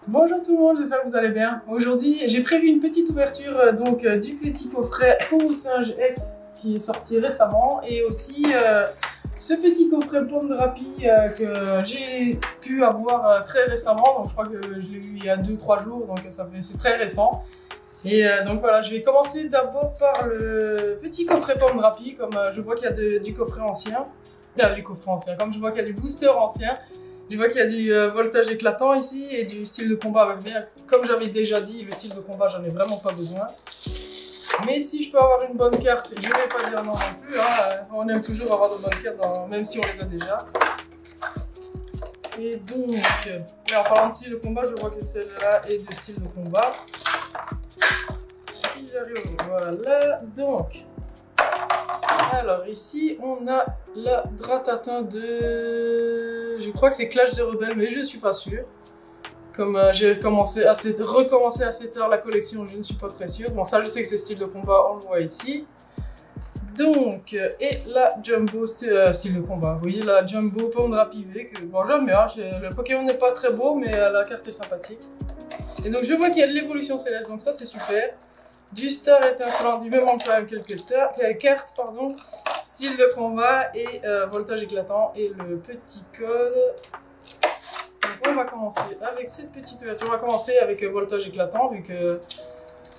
Bonjour tout le monde, j'espère que vous allez bien. Aujourd'hui, j'ai prévu une petite ouverture du petit coffret Kourou Singe X qui est sorti récemment et aussi ce petit coffret Pomme de Rappi que j'ai pu avoir très récemment. Donc je crois que je l'ai eu il y a 2-3 jours, donc c'est très récent. Et donc voilà, je vais commencer d'abord par le petit coffret Pomme de Rappi, comme je vois qu'il y a du coffret ancien. Comme je vois qu'il y a du booster ancien. Je vois qu'il y a du voltage éclatant ici et du style de combat avec bien. Comme j'avais déjà dit, le style de combat, j'en ai vraiment pas besoin. Mais si je peux avoir une bonne carte, je vais pas dire non non plus. Hein. On aime toujours avoir de bonnes cartes, même si on les a déjà. Et donc, en parlant de style de combat, je vois que celle-là est de style de combat. Si j'arrive, voilà. Donc, alors ici, on a la Dratatin de... Je crois que c'est Clash des Rebelles, mais je suis pas sûr. Comme j'ai recommencé assez tard la collection, je ne suis pas très sûr. Bon, ça, je sais que c'est style de combat, on le voit ici. Donc, et la Jumbo style de combat. Vous voyez, la Jumbo Pomme de Rappi V, que bon, j'aime bien. Le Pokémon n'est pas très beau, mais la carte est sympathique. Et donc, je vois qu'il y a de l'évolution céleste, donc ça, c'est super. Du Star étincelant, il me manque quand même quelques cartes, pardon. Style de combat et voltage éclatant et le petit code. Donc on va commencer avec cette petite ouverture. On va commencer avec voltage éclatant vu que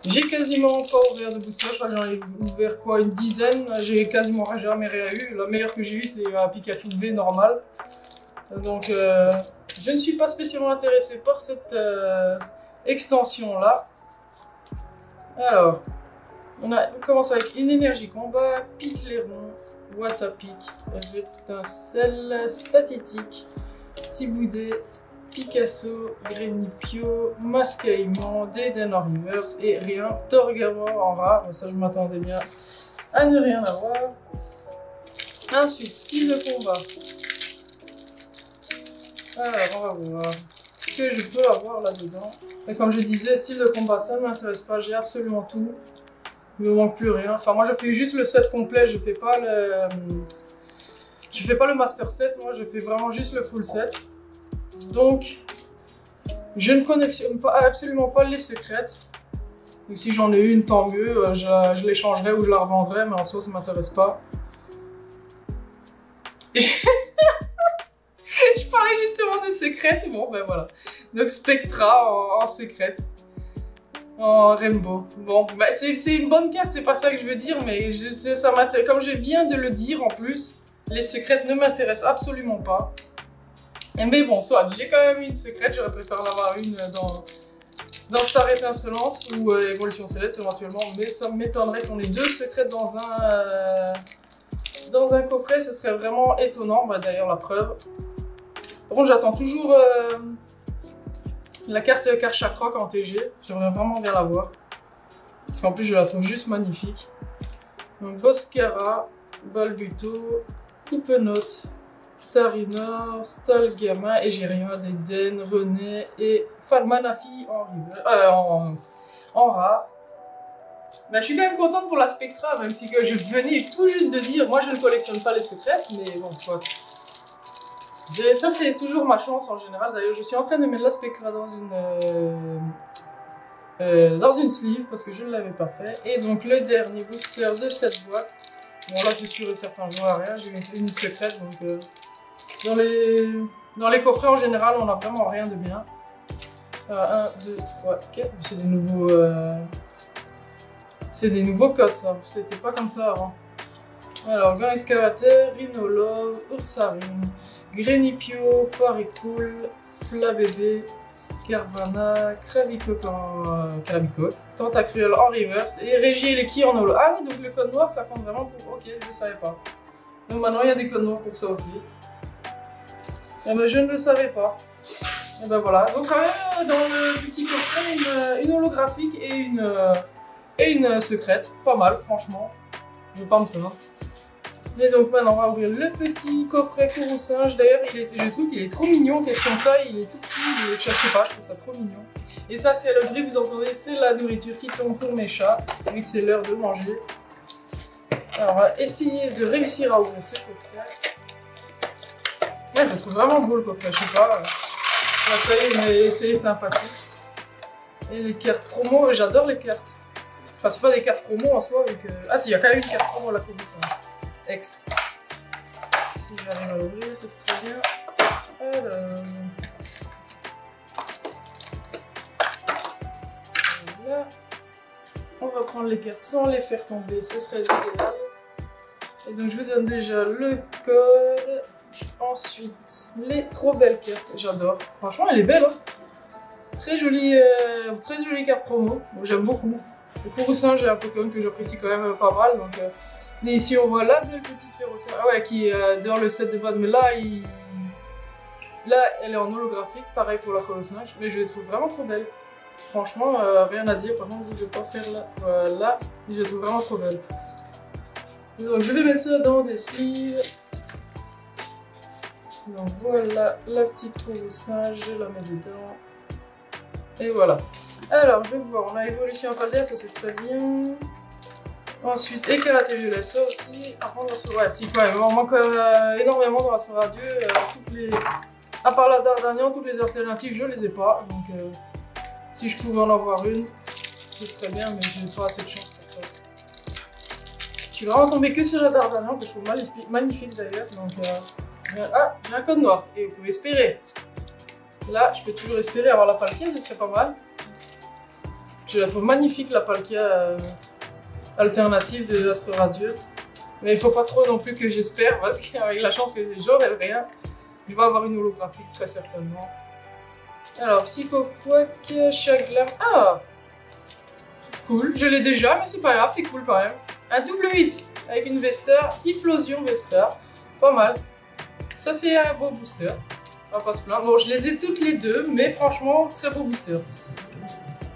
j'ai quasiment pas ouvert de booster. Je crois que j'en ai ouvert quoi, une dizaine. J'ai quasiment jamais rien eu. La meilleure que j'ai eue c'est un Pikachu V normal. Donc je ne suis pas spécialement intéressé par cette extension là. Alors, on commence avec une énergie combat, Picléron, Watapic, Étincelle, Statétique, Tiboudet, Picasso, Grenipio, Mascaïmon, Déden en reverse et rien, Torgamor en rare. Ça, je m'attendais bien à ne rien avoir. Ensuite, style de combat. Alors, on va voir ce que je peux avoir là-dedans. Et comme je disais, style de combat, ça ne m'intéresse pas, j'ai absolument tout. Il me manque plus rien. Enfin, moi, je fais juste le set complet, je fais pas le master set, moi, je fais vraiment juste le full set. Donc, je ne collectionne absolument pas les secrètes. Donc, si j'en ai une, tant mieux, je l'échangerai ou je la revendrai, mais en soi, ça m'intéresse pas. Je parlais justement de secrètes, bon, ben voilà. Donc, Spectra en secrète. En Rainbow. Bon, bah c'est une bonne carte, c'est pas ça que je veux dire, mais comme je viens de le dire en plus, les secrètes ne m'intéressent absolument pas. Mais bon, soit, j'ai quand même une secrète, j'aurais préféré en avoir une dans Star étincelante ou Évolution Céleste éventuellement, mais ça m'étonnerait qu'on ait deux secrètes dans un coffret, ce serait vraiment étonnant, bah, d'ailleurs la preuve. Par contre, j'attends toujours... la carte Karchakroc en TG, j'aimerais vraiment bien la voir. Parce qu'en plus je la trouve juste magnifique. Donc Boscara, Balbuto, Coupenote, Tarinor, Stalgama et j'ai rien d'Eden, René et Falmanafi en rare. Bah, je suis quand même contente pour la Spectra, même si que je venais tout juste de dire, moi je ne collectionne pas les secrètes, mais bon, soit. Ça, c'est toujours ma chance en général. D'ailleurs, je suis en train de mettre la Spectra dans une sleeve parce que je ne l'avais pas fait. Et donc, le dernier booster de cette boîte. Bon, là, c'est sûr et certain, je vois rien. J'ai une secrète. Donc, dans les coffrets en général, on n'a vraiment rien de bien. 1, 2, 3, 4. C'est des nouveaux codes, ça. C'était pas comme ça avant. Alors, Gant Excavateur, Rhinolove, Ursaring, Grenipio, Paricool, Flabébé, Carvana, Kravicoque Tentacruel en reverse et Regieleki en holo. Ah oui, donc le code noir ça compte vraiment pour... Ok, je savais pas. Donc maintenant il y a des codes noirs pour ça aussi. Et ben je ne le savais pas. Et ben voilà, donc quand même dans le petit coffret une holographique et une secrète. Pas mal, franchement. Je vais pas me plaindre. Et donc maintenant on va ouvrir le petit coffret Kourou Singe. D'ailleurs je trouve qu'il est trop mignon, question taille, il est tout petit, je sais pas, je trouve ça trop mignon. Et ça c'est le bruit, vous entendez, c'est la nourriture qui tombe pour mes chats, vu que c'est l'heure de manger. Alors on va essayer de réussir à ouvrir ce coffret. Ouais, je trouve vraiment beau le coffret, je sais pas. La feuille, mais c'est sympathique. Et les cartes promo, j'adore les cartes. Enfin, c'est pas des cartes promo en soi, vu que... Ah si, il y a quand même une carte promo à la Coruscant. X. Si j'arrive à l'ouvrir, ça serait bien. Alors... Voilà. On va prendre les cartes sans les faire tomber, ce serait l'idéal. Et donc je vous donne déjà le code. Ensuite, les trop belles cartes, j'adore. Franchement, elle est belle, hein. Très jolie carte promo, j'aime beaucoup. Le Coruscant, j'ai un Pokémon que j'apprécie quand même pas mal. Donc, mais ici, on voit la belle petite Ferrocia, ouais, qui est dans le set de base. Mais là, là, elle est en holographique, pareil pour la Coruscant, mais je la trouve vraiment trop belle. Franchement, rien à dire. Par contre, je ne vais pas faire là. Voilà, je la trouve vraiment trop belle. Donc, je vais mettre ça dans des sleeves. Donc voilà la petite Coruscant, je la mets dedans. Et voilà. Alors, je vais voir, on a évolution en Paldea, ça c'est très bien. Ensuite, écarlate et violet, ça aussi. Par contre, ouais, si quand même, on manque énormément dans la Sœur à Dieu. À part la Dardanian, toutes les alternatives, je les ai pas. Donc, si je pouvais en avoir une, ce serait bien, mais je n'ai pas assez de chance pour ça. Je suis vraiment tombée que sur la Dardanian, que je trouve magnifique d'ailleurs. Donc, ah, j'ai un code noir, et vous pouvez espérer. Là, je peux toujours espérer avoir la Palkia, ce serait pas mal. Je la trouve magnifique, la Palkia alternative de Astre Radieux. Mais il faut pas trop non plus que j'espère, parce qu'avec la chance que j'aurai rien, je vais avoir une holographique très certainement. Alors, Psycho Quack, Chaglam. Ah! Cool, je l'ai déjà, mais c'est pas grave, c'est cool quand même. Un double 8 avec une Vestar, Typhlosion Vestar. Pas mal. Ça, c'est un beau booster. On va pas se plaindre. Bon, je les ai toutes les deux, mais franchement, très beau booster.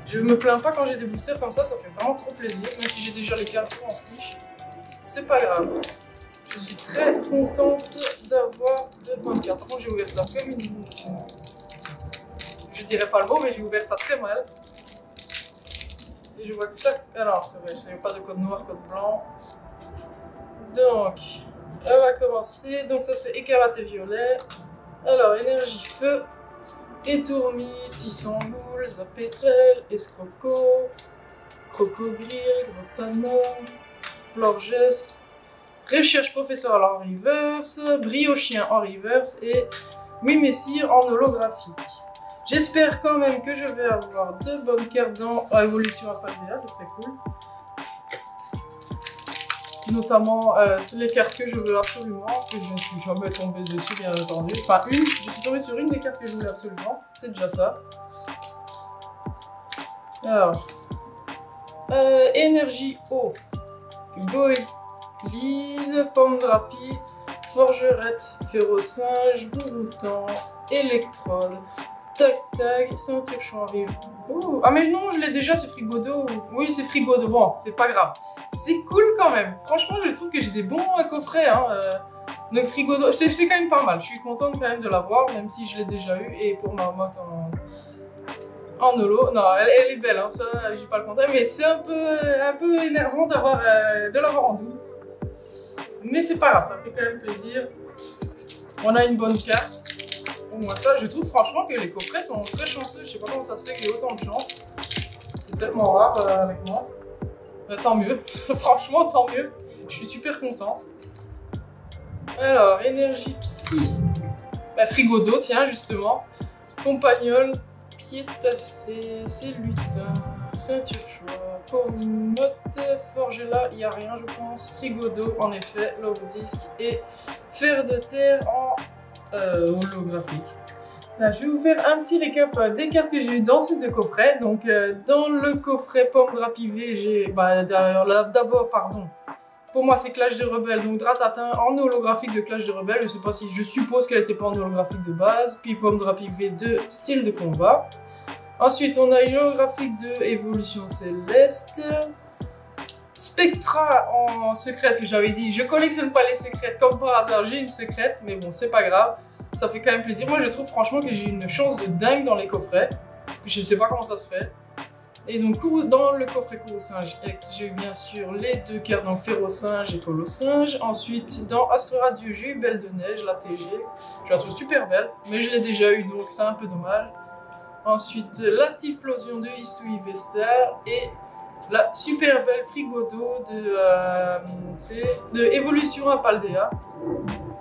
Je me plains pas quand j'ai des boosters comme ça fait vraiment trop plaisir. Même si j'ai déjà les cartes en fiche, c'est pas grave. Je suis très contente d'avoir de bonnes cartes. Par contre, j'ai ouvert ça comme une... Je dirais pas le mot, mais j'ai ouvert ça très mal. Et je vois que ça... Alors, c'est vrai, je n'ai pas de code noir, code blanc. Donc... On va commencer, donc ça c'est écarlate et violet. Alors, énergie feu, étourmi, tissamboule, zapétrel, escroco, crocodile, grotanor, florges, recherche professeur en reverse, briochien en reverse et oui messire en holographique. J'espère quand même que je vais avoir de bonnes cartes dans évolution à Paldea, ce serait cool. Notamment les cartes que je veux absolument, que je ne suis jamais tombée dessus bien entendu. Enfin je suis tombée sur une des cartes que je voulais absolument, c'est déjà ça. Alors, énergie eau, Goélise, Pomme Drapi, Forgerette, Férocinge, Bouroutan, Électrode, Tac Tac, Ceinture Chanrive. Ah mais non, je l'ai déjà, c'est Frigodo. Oui, c'est Frigodo, bon, c'est pas grave. C'est cool quand même. Franchement, je trouve que j'ai des bons coffrets. Hein. Donc Frigodo, c'est quand même pas mal. Je suis contente quand même de l'avoir, même si je l'ai déjà eu. Et pour ma motte en holo. Non, elle est belle, hein, ça, j'ai pas le contraire. Mais c'est un peu énervant de l'avoir en double. Mais c'est pas grave, ça fait quand même plaisir. On a une bonne carte. Au moins ça, je trouve franchement que les coffrets sont très chanceux. Je sais pas comment ça se fait qu'il y ait autant de chance. C'est tellement rare avec moi. Tant mieux, franchement tant mieux, je suis super contente. Alors, énergie psy, Frigodo, tiens justement, Compagnol, Piétacé, c'est lutin, ceinture choix, Pommotte, Forgella, il n'y a rien je pense, Frigodo en effet, Love Disc et Fer de terre en holographique. Je vais vous faire un petit récap des cartes que j'ai eues dans ces deux coffrets. Donc, dans le coffret Pomme Drapi V, j'ai d'abord, pardon, pour moi c'est Clash des Rebelles, donc Dratatin en holographique de Clash des Rebelles. Je sais pas si, je suppose qu'elle n'était pas en holographique de base. Puis Pomme Drapi V2, style de combat. Ensuite, on a une holographique de Évolution Céleste. Spectra en secrète, j'avais dit, je collectionne pas les secrètes comme par hasard, j'ai une secrète, mais bon, c'est pas grave. Ça fait quand même plaisir. Moi, je trouve franchement que j'ai une chance de dingue dans les coffrets. Je sais pas comment ça se fait. Et donc dans le coffret Colo-Singe X, j'ai eu bien sûr les 2 cartes, donc Féro-Singe et Colo-Singe. Ensuite dans Astro Radio, j'ai eu Belle de Neige, la TG. Je la trouve super belle, mais je l'ai déjà eu donc c'est un peu dommage. Ensuite la Typhlosion de Hisui Vestar et la super belle Frigodo de Évolution à Paldea.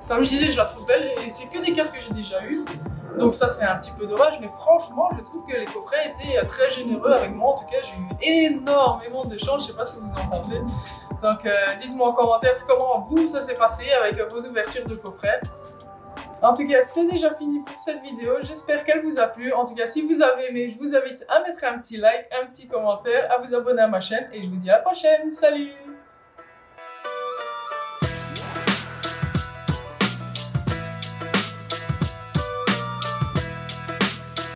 Comme je disais, je la trouve belle et c'est que des cartes que j'ai déjà eues. Donc ça c'est un petit peu dommage, mais franchement je trouve que les coffrets étaient très généreux avec moi. En tout cas j'ai eu énormément de chance, je sais pas ce que vous en pensez. Donc dites-moi en commentaire comment vous ça s'est passé avec vos ouvertures de coffrets. En tout cas c'est déjà fini pour cette vidéo, j'espère qu'elle vous a plu. En tout cas si vous avez aimé, je vous invite à mettre un petit like, un petit commentaire, à vous abonner à ma chaîne et je vous dis à la prochaine, salut!